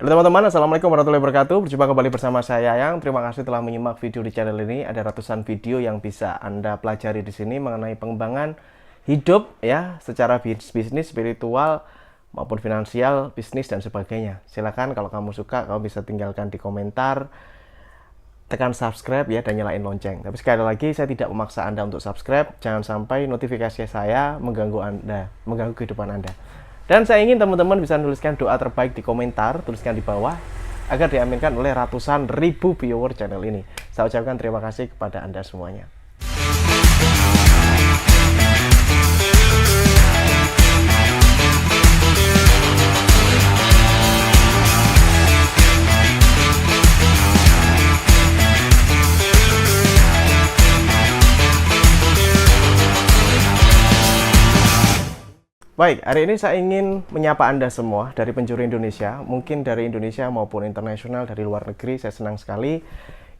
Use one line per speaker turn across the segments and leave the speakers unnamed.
Halo teman-teman, Assalamualaikum warahmatullahi wabarakatuh. Berjumpa kembali bersama saya Yang. Terima kasih telah menyimak video di channel ini. Ada ratusan video yang bisa Anda pelajari di sini mengenai pengembangan hidup ya, secara bisnis, spiritual maupun finansial, bisnis dan sebagainya. Silakan kalau kamu suka, kamu bisa tinggalkan di komentar, tekan subscribe ya dan nyalain lonceng. Tapi sekali lagi saya tidak memaksa Anda untuk subscribe. Jangan sampai notifikasi saya mengganggu Anda, mengganggu kehidupan Anda. Dan saya ingin teman-teman bisa menuliskan doa terbaik di komentar, tuliskan di bawah, agar diaminkan oleh ratusan ribu viewer channel ini. Saya ucapkan terima kasih kepada Anda semuanya. Baik, hari ini saya ingin menyapa Anda semua dari penjuru Indonesia, mungkin dari Indonesia maupun internasional, dari luar negeri. Saya senang sekali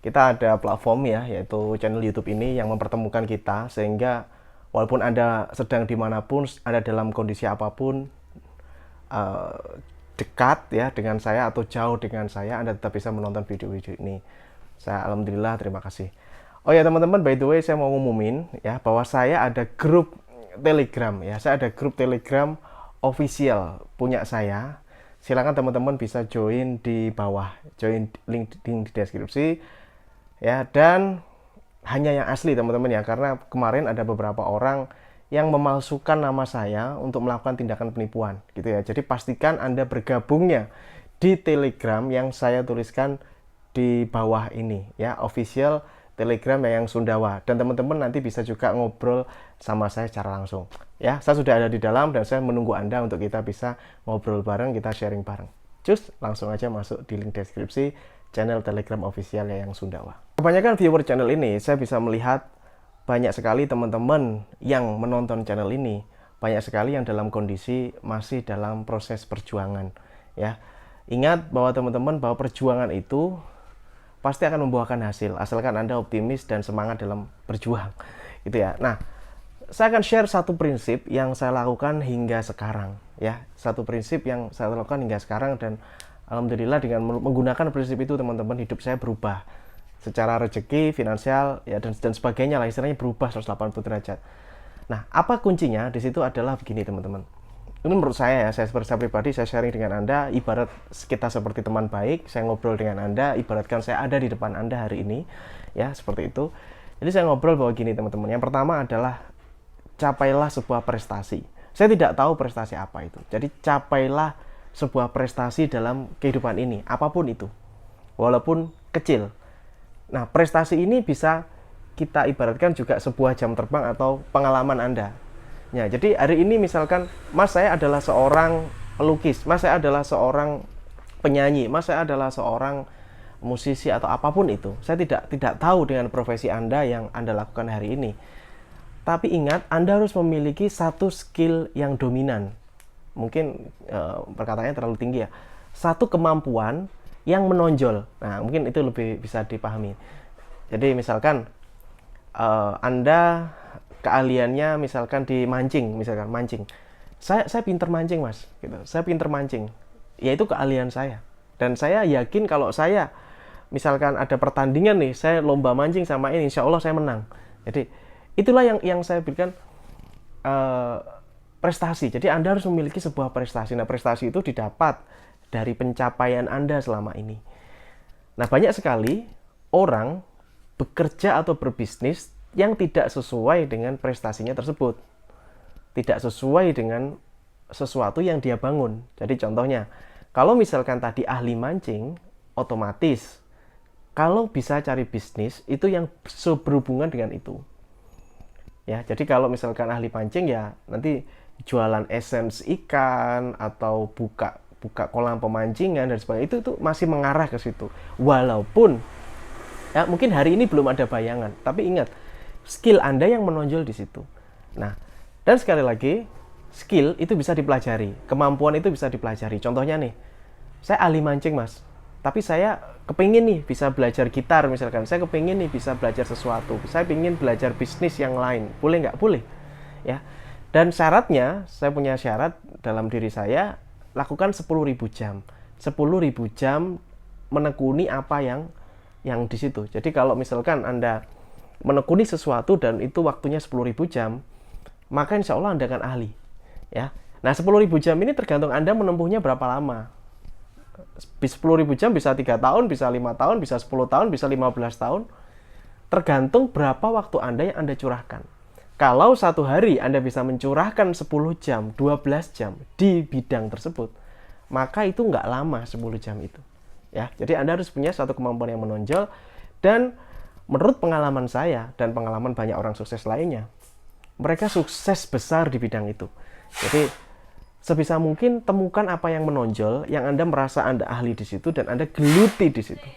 kita ada platform ya, yaitu channel YouTube ini yang mempertemukan kita, sehingga walaupun Anda sedang dimanapun, ada dalam kondisi apapun, dekat ya dengan saya atau jauh dengan saya, Anda tetap bisa menonton video-video ini. Saya alhamdulillah terima kasih. Oh ya teman-teman, by the way saya mau ngumumin ya bahwa saya ada grup Telegram ya. Saya ada grup Telegram official punya saya. Silakan teman-teman bisa join di bawah, join link di deskripsi ya. Dan hanya yang asli teman-teman ya, karena kemarin ada beberapa orang yang memalsukan nama saya untuk melakukan tindakan penipuan gitu ya. Jadi pastikan Anda bergabungnya di Telegram yang saya tuliskan di bawah ini ya, official Telegram yang Sundawa, dan teman-teman nanti bisa juga ngobrol sama saya secara langsung ya. Saya sudah ada di dalam dan saya menunggu Anda untuk kita bisa ngobrol bareng, kita sharing bareng. Cus, langsung aja masuk di link deskripsi channel Telegram official yang Sundawa. Kebanyakan viewer channel ini saya bisa melihat banyak sekali teman-teman yang menonton channel ini, banyak sekali yang dalam kondisi masih dalam proses perjuangan ya. Ingat bahwa teman-teman, bahwa perjuangan itu pasti akan membuahkan hasil, asalkan Anda optimis dan semangat dalam berjuang gitu ya. Nah, saya akan share satu prinsip yang saya lakukan hingga sekarang ya. Satu prinsip yang saya lakukan hingga sekarang, dan alhamdulillah dengan menggunakan prinsip itu teman-teman, hidup saya berubah secara rezeki, finansial ya, dan sebagainya lah, istilahnya berubah 180 derajat. Nah, apa kuncinya di situ adalah begini teman-teman. Ini menurut saya ya, saya pribadi, saya sharing dengan Anda, ibarat kita seperti teman baik, saya ngobrol dengan Anda, ibaratkan saya ada di depan Anda hari ini, ya, seperti itu. Jadi saya ngobrol bahwa gini teman-teman, yang pertama adalah capailah sebuah prestasi. Saya tidak tahu prestasi apa itu, jadi capailah sebuah prestasi dalam kehidupan ini, apapun itu, walaupun kecil. Nah, prestasi ini bisa kita ibaratkan juga sebuah jam terbang atau pengalaman Anda. Ya, jadi hari ini misalkan, Mas saya adalah seorang pelukis, Mas saya adalah seorang penyanyi, Mas saya adalah seorang musisi atau apapun itu. Saya tidak tahu dengan profesi Anda yang Anda lakukan hari ini. Tapi ingat, Anda harus memiliki satu skill yang dominan. Mungkin perkataannya terlalu tinggi ya. Satu kemampuan yang menonjol. Nah, mungkin itu lebih bisa dipahami. Jadi misalkan Anda keahliannya misalkan di mancing, misalkan mancing. Saya pinter mancing Mas, gitu. Saya pinter mancing. Ya itu keahlian saya. Dan saya yakin kalau saya misalkan ada pertandingan nih, saya lomba mancing sama ini, insya Allah saya menang. Jadi itulah yang saya berikan prestasi. Jadi Anda harus memiliki sebuah prestasi. Nah, prestasi itu didapat dari pencapaian Anda selama ini. Nah, banyak sekali orang bekerja atau berbisnis yang tidak sesuai dengan prestasinya tersebut, tidak sesuai dengan sesuatu yang dia bangun. Jadi contohnya, kalau misalkan tadi ahli mancing, otomatis kalau bisa cari bisnis itu yang berhubungan dengan itu ya. Jadi kalau misalkan ahli mancing ya nanti jualan essence ikan atau buka kolam pemancingan dan sebagainya, itu masih mengarah ke situ. Walaupun ya mungkin hari ini belum ada bayangan, tapi ingat, skill Anda yang menonjol di situ. Nah, dan sekali lagi, skill itu bisa dipelajari, kemampuan itu bisa dipelajari. Contohnya nih, saya ahli mancing Mas, tapi saya kepingin nih bisa belajar gitar misalkan, saya kepingin nih bisa belajar sesuatu, saya ingin belajar bisnis yang lain, boleh nggak? Boleh ya. Dan syaratnya, saya punya syarat dalam diri saya, lakukan 10.000 jam. 10.000 jam menekuni apa yang di situ. Jadi kalau misalkan Anda menekuni sesuatu dan itu waktunya 10.000 jam, maka insya Allah Anda akan ahli. Ya. Nah, 10.000 jam ini tergantung Anda menempuhnya berapa lama. 10.000 jam bisa 3 tahun, bisa 5 tahun, bisa 10 tahun, bisa 15 tahun. Tergantung berapa waktu Anda yang Anda curahkan. Kalau satu hari Anda bisa mencurahkan 10 jam, 12 jam di bidang tersebut, maka itu nggak lama 10 jam itu. Ya, jadi Anda harus punya satu kemampuan yang menonjol. Dan menurut pengalaman saya dan pengalaman banyak orang sukses lainnya, mereka sukses besar di bidang itu. Jadi sebisa mungkin temukan apa yang menonjol, yang Anda merasa Anda ahli di situ dan Anda geluti di situ.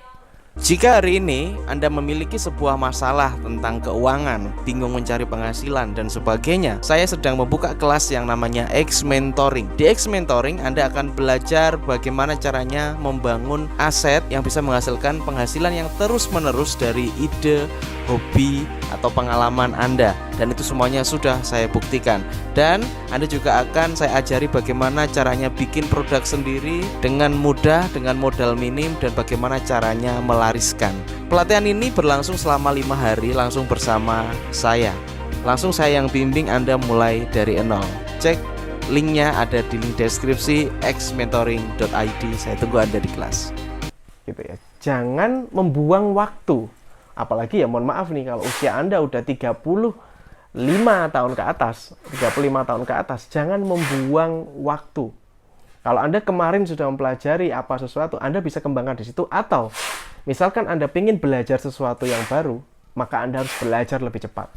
Jika hari ini Anda memiliki sebuah masalah tentang keuangan, bingung mencari penghasilan dan sebagainya, saya sedang membuka kelas yang namanya X Mentoring. Di X Mentoring Anda akan belajar bagaimana caranya membangun aset yang bisa menghasilkan penghasilan yang terus-menerus dari ide, hobi, atau pengalaman Anda. Dan itu semuanya sudah saya buktikan. Dan Anda juga akan saya ajari bagaimana caranya bikin produk sendiri dengan mudah, dengan modal minim, dan bagaimana caranya melariskan. Pelatihan ini berlangsung selama 5 hari langsung bersama saya. Langsung saya yang bimbing Anda mulai dari nol. Cek linknya ada di link deskripsi xmentoring.id. Saya tunggu Anda di kelas.
Gitu ya. Jangan membuang waktu. Apalagi ya mohon maaf nih, kalau usia Anda udah 35 tahun ke atas, 35 tahun ke atas, jangan membuang waktu. Kalau Anda kemarin sudah mempelajari apa sesuatu, Anda bisa kembangkan di situ. Atau misalkan Anda ingin belajar sesuatu yang baru, maka Anda harus belajar lebih cepat.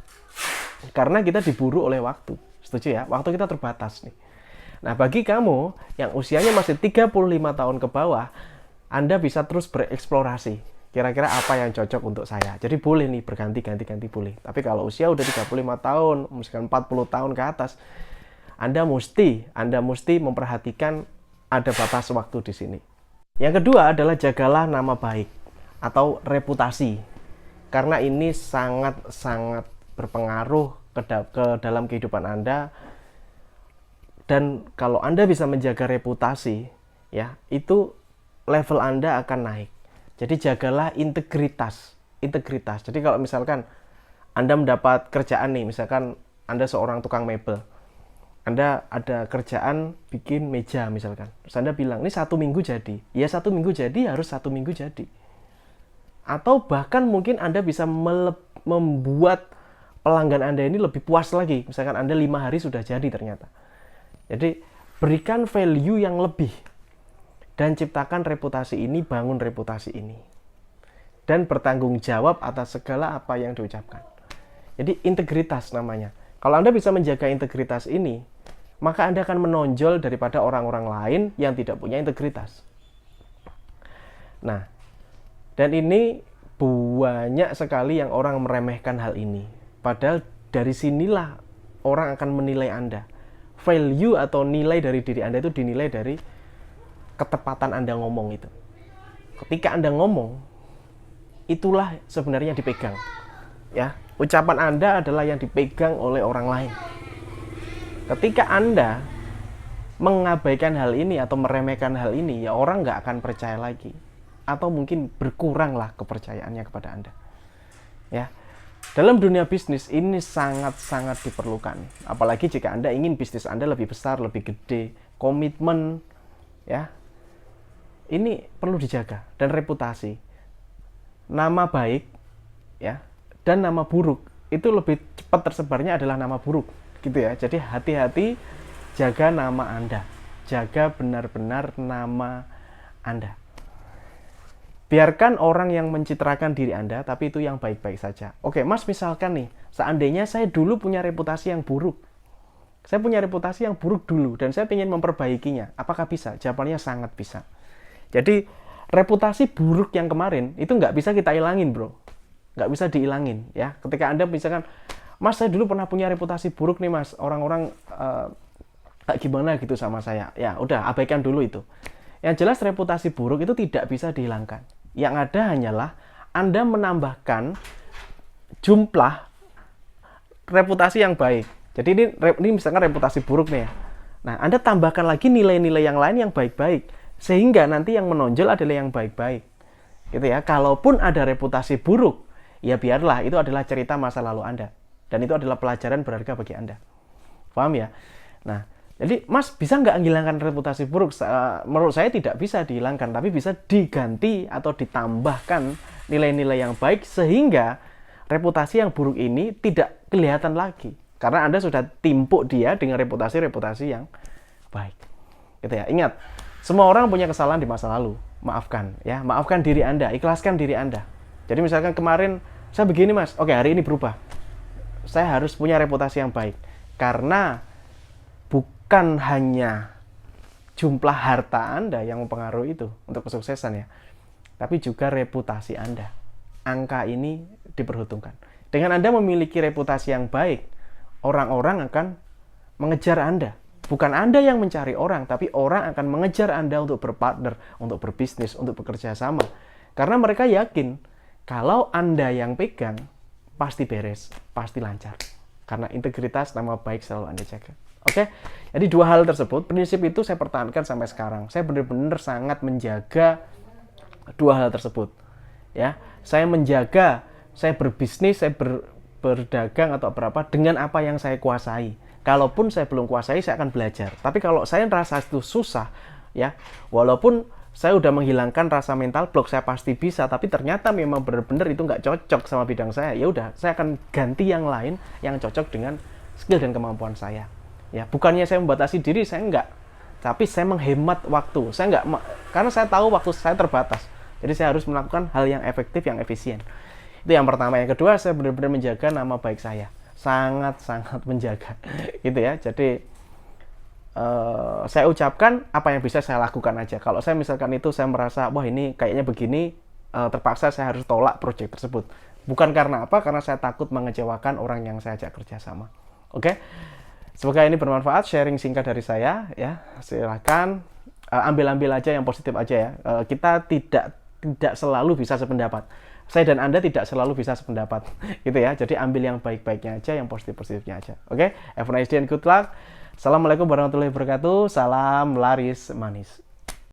Karena kita diburu oleh waktu. Setuju ya? Waktu kita terbatas nih. Nah, bagi kamu yang usianya masih 35 tahun ke bawah, Anda bisa terus bereksplorasi. Kira-kira apa yang cocok untuk saya. Jadi boleh nih berganti-ganti boleh. Tapi kalau usia udah 35 tahun, misalkan 40 tahun ke atas, Anda mesti memperhatikan ada batas waktu di sini. Yang kedua adalah jagalah nama baik atau reputasi. Karena ini sangat-sangat berpengaruh ke dalam kehidupan Anda. Dan kalau Anda bisa menjaga reputasi, ya, itu level Anda akan naik. Jadi jagalah integritas. Jadi kalau misalkan Anda mendapat kerjaan nih, misalkan Anda seorang tukang mebel, Anda ada kerjaan bikin meja misalkan, terus Anda bilang, ini 1 minggu jadi. Ya 1 minggu jadi, harus 1 minggu jadi. Atau bahkan mungkin Anda bisa membuat pelanggan Anda ini lebih puas lagi. Misalkan Anda 5 hari sudah jadi ternyata. Jadi berikan value yang lebih. Dan ciptakan reputasi ini, bangun reputasi ini. Dan bertanggung jawab atas segala apa yang diucapkan. Jadi integritas namanya. Kalau Anda bisa menjaga integritas ini, maka Anda akan menonjol daripada orang-orang lain yang tidak punya integritas. Nah, dan ini banyak sekali yang orang meremehkan hal ini. Padahal dari sinilah orang akan menilai Anda. Value atau nilai dari diri Anda itu dinilai dari ketepatan Anda ngomong itu. Ketika Anda ngomong, itulah sebenarnya dipegang. Ya, ucapan Anda adalah yang dipegang oleh orang lain. Ketika Anda mengabaikan hal ini atau meremehkan hal ini, ya orang nggak akan percaya lagi. Atau mungkin berkuranglah kepercayaannya kepada Anda. Ya, dalam dunia bisnis ini sangat-sangat diperlukan. Apalagi jika Anda ingin bisnis Anda lebih besar, lebih gede, komitmen, ya, ini perlu dijaga. Dan reputasi, nama baik, ya, dan nama buruk itu lebih cepat tersebarnya adalah nama buruk, gitu ya. Jadi hati-hati, jaga nama Anda, jaga benar-benar nama Anda. Biarkan orang yang mencitrakan diri Anda, tapi itu yang baik-baik saja. Oke, Mas, misalkan nih, seandainya saya dulu punya reputasi yang buruk. Saya punya reputasi yang buruk dulu, dan saya ingin memperbaikinya. Apakah bisa? Jawabannya sangat bisa. Jadi, reputasi buruk yang kemarin, itu nggak bisa kita ilangin, bro. Nggak bisa diilangin, ya. Ketika Anda misalkan, Mas, saya dulu pernah punya reputasi buruk nih, Mas. Orang-orang kayak gimana gitu sama saya. Ya, udah, abaikan dulu itu. Yang jelas reputasi buruk itu tidak bisa dihilangkan. Yang ada hanyalah Anda menambahkan jumlah reputasi yang baik. Jadi ini misalkan reputasi buruk nih ya. Nah, Anda tambahkan lagi nilai-nilai yang lain yang baik-baik. Sehingga nanti yang menonjol adalah yang baik-baik. Gitu ya. Kalaupun ada reputasi buruk, ya biarlah, itu adalah cerita masa lalu Anda. Dan itu adalah pelajaran berharga bagi Anda. Paham ya? Nah, jadi Mas bisa nggak menghilangkan reputasi buruk? Menurut saya tidak bisa dihilangkan, tapi bisa diganti atau ditambahkan nilai-nilai yang baik sehingga reputasi yang buruk ini tidak kelihatan lagi. Karena Anda sudah timpuk dia dengan reputasi-reputasi yang baik. Gitu ya. Ingat, semua orang punya kesalahan di masa lalu. Maafkan ya, maafkan diri Anda, ikhlaskan diri Anda. Jadi misalkan kemarin saya begini Mas, oke hari ini berubah. Saya harus punya reputasi yang baik. Karena bukan hanya jumlah harta Anda yang mempengaruhi itu untuk kesuksesan ya, tapi juga reputasi Anda. Angka ini diperhitungkan. Dengan Anda memiliki reputasi yang baik, orang-orang akan mengejar Anda. Bukan Anda yang mencari orang, tapi orang akan mengejar Anda untuk berpartner, untuk berbisnis, untuk bekerja sama. Karena mereka yakin, kalau Anda yang pegang, pasti beres, pasti lancar. Karena integritas, nama baik selalu Anda jaga. Oke? Jadi dua hal tersebut, prinsip itu saya pertahankan sampai sekarang. Saya benar-benar sangat menjaga dua hal tersebut. Ya, saya menjaga, saya berbisnis, saya berdagang atau berapa dengan apa yang saya kuasai. Kalaupun saya belum kuasai, saya akan belajar. Tapi kalau saya merasa itu susah, ya, walaupun saya udah menghilangkan rasa mental block, saya pasti bisa. Tapi ternyata memang benar-benar itu nggak cocok sama bidang saya. Ya udah, saya akan ganti yang lain yang cocok dengan skill dan kemampuan saya. Ya, bukannya saya membatasi diri, saya enggak. Tapi saya menghemat waktu. Saya enggak, karena saya tahu waktu saya terbatas. Jadi saya harus melakukan hal yang efektif, yang efisien. Itu yang pertama. Yang kedua, saya benar-benar menjaga nama baik saya. Sangat-sangat menjaga, gitu ya. Jadi saya ucapkan apa yang bisa saya lakukan aja. Kalau saya misalkan itu saya merasa wah ini kayaknya begini, terpaksa saya harus tolak proyek tersebut. Bukan karena apa? Karena saya takut mengecewakan orang yang saya ajak kerjasama. Oke? Semoga ini bermanfaat. Sharing singkat dari saya, ya. Silakan ambil-ambil aja yang positif aja ya. Kita tidak selalu bisa sependapat. Saya dan Anda tidak selalu bisa sependapat, gitu ya. Jadi ambil yang baik-baiknya aja, yang positif-positifnya aja. Oke? Have a nice day and good luck. Assalamualaikum warahmatullahi wabarakatuh. Salam laris manis.